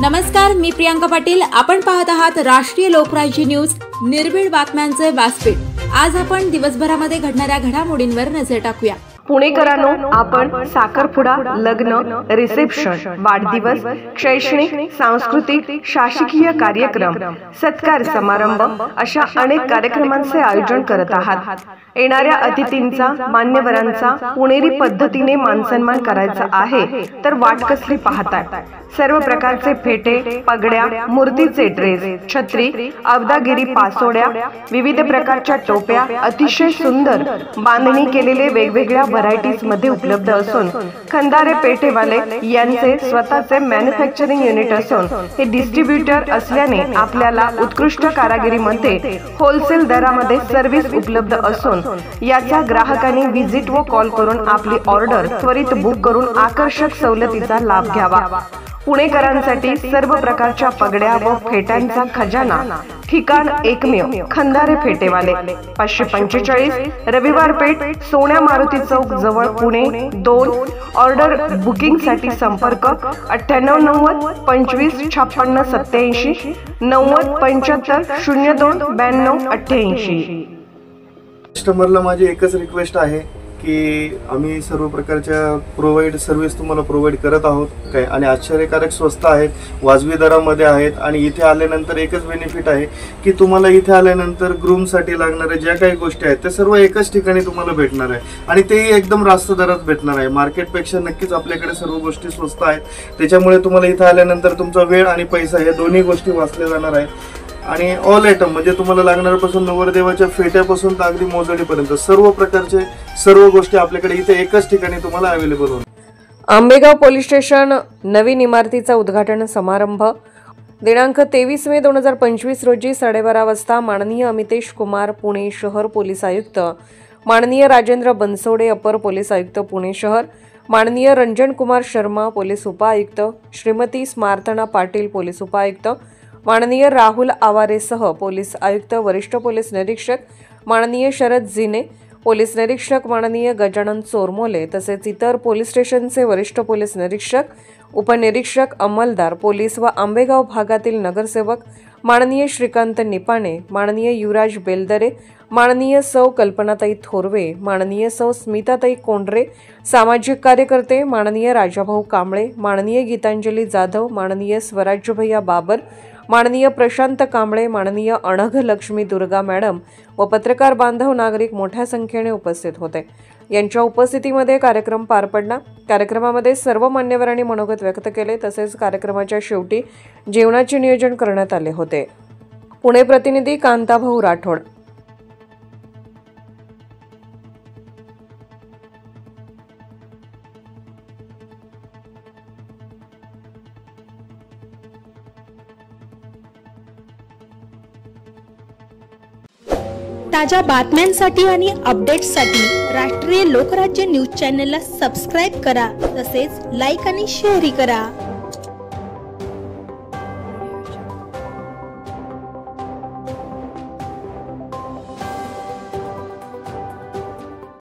नमस्कार, मी प्रियांका पाटील। आपण पाहत आहात राष्ट्रीय लोकराज्य न्यूज, निर्भीड बातम्यांचे व्यासपीठ। आज आपण दिवसभरामध्ये घडणाऱ्या घडामोडींवर नजर टाकूया। पुणेकरांनो, आपण साखरपुडा, लग्न, रिसेप्शन, वाढदिवस, शैक्षणिक, सांस्कृतिक, शासकीय कार्यक्रम, सत्कार समारंभ अशा अनेक कार्यक्रमांचे आयोजन करत आहात। येणाऱ्या अतिथींचा, मान्यवरांचा पुणेरी पद्धतीने मानसन्मान करायचा आहे तर वाट कसली पाहताय? सर्व प्रकारचे फेटे, पगड्या, मूर्तीचे ड्रेस, छत्री, अब्दागिरी पासोड्या, विविध प्रकारच्या टोप्या अतिशय सुंदर बांधणी केलेले वेगवेगळ्या व्हरायटीज मध्ये उपलब्ध असून खंदारे पेठेवाले यांचे स्वतःचे मॅन्युफॅक्चरिंग युनिट असून हे डिस्ट्रीब्युटर असल्याने आपल्याला उत्कृष्ट कारागिरीमध्ये होलसेल दरामध्ये सर्व्हिस उपलब्ध असून याचा ग्राहकांनी विजिट व कॉल करून आपली ऑर्डर त्वरित बुक करून आकर्षक सवलतीचा लाभ घ्यावा। पुणेकरांसाठी सर्व प्रकारच्या पगड्या व फेट्यांचा खजाना, ठिकाण एकमेव खंदारे फेटेवाले, 545 रविवार पेठ, सोन्या मारुती चौक जवळ, पुणे 2। ऑर्डर बुकिंग साठी संपर्क 9890 25 56 87 90 75 02 92 88। कस्टमरला माझी एकच रिक्वेस्ट आहे की आम्ही सर्व प्रकारच्या सर्व्हिस तुम्हाला प्रोव्हाइड करत आहोत काय, आणि आश्चर्यकारक स्वस्त आहेत, वाजवी दरामध्ये आहेत। आणि इथे आल्यानंतर एकच बेनिफिट आहे की तुम्हाला इथे आल्यानंतर ग्रूमसाठी लागणाऱ्या ज्या काही गोष्टी आहेत ते सर्व एकाच ठिकाणी तुम्हाला भेटणार आहे, आणि तेही एकदम रास्त दरात भेटणार आहे। मार्केटपेक्षा नक्कीच आपल्याकडे सर्व गोष्टी स्वस्त आहेत, त्याच्यामुळे तुम्हाला इथे आल्यानंतर तुमचा वेळ आणि पैसा या दोन्ही गोष्टी वाचल्या जाणार आहेत। आणि ऑल आयटम म्हणजे तुम्हाला लागणाऱ्यापासून नवरदेवाच्या फेट्यापासून तर अगदी मोजडीपर्यंत सर्व प्रकारचे सर्व गोष्टी आपल्याकडे इथे एकाच ठिकाणी तुम्हाला अवेलेबल होणार। आंबेगाव पोलीस स्टेशन नवीन इमारतीचा उद्घाटन समारंभ दिनांक 23 मे 2025 रोजी 12:30 वाजता माननीय अमितेश कुमार पुणे शहर पोलीस आयुक्त, माननीय राजेंद्र बनसोडे अपर पोलीस आयुक्त पुणे शहर, माननीय रंजन कुमार शर्मा पोलीस उपायुक्त, श्रीमती स्मार्थना पाटील पोलीस उपायुक्त, माननीय राहुल आवारेसह पोलीस आयुक्त, वरिष्ठ पोलीस निरीक्षक माननीय शरद जिने पोलीस निरीक्षक, माननीय गजानन चोरमोले तसेच इतर पोलीस स्टेशनचे वरिष्ठ पोलीस निरीक्षक, उपनिरीक्षक, अंमलदार पोलीस व आंबेगाव भागातील नगरसेवक माननीय श्रीकांत निपाणे, माननीय युवराज बेलदरे, माननीय सौ कल्पनाताई थोरवे, माननीय सौ स्मिताताई कोंडरे, सामाजिक कार्यकर्ते माननीय राजाभाऊ कांबळे, माननीय गीतांजली जाधव, माननीय स्वराज्य भैया बाबर, माननीय प्रशांत कांबळे, माननीय अनघ लक्ष्मी दुर्गा मॅडम व पत्रकार बांधव नागरिक मोठ्या संख्येने उपस्थित होते। यांच्या उपस्थितीमध्ये कार्यक्रम पार पडला। कार्यक्रमामध्ये सर्व मान्यवरांनी मनोगत व्यक्त केले, तसेच कार्यक्रमाच्या शेवटी जेवणाचे नियोजन करण्यात आले होते। पुणे प्रतिनिधी कांताभाऊ राठोड। ताज्या बातम्यांसाठी आणि अपडेट्ससाठी राष्ट्रीय लोकराज्य न्यूज चॅनलला सबस्क्राईब करा, तसेच लाईक आणि शेअरही करा।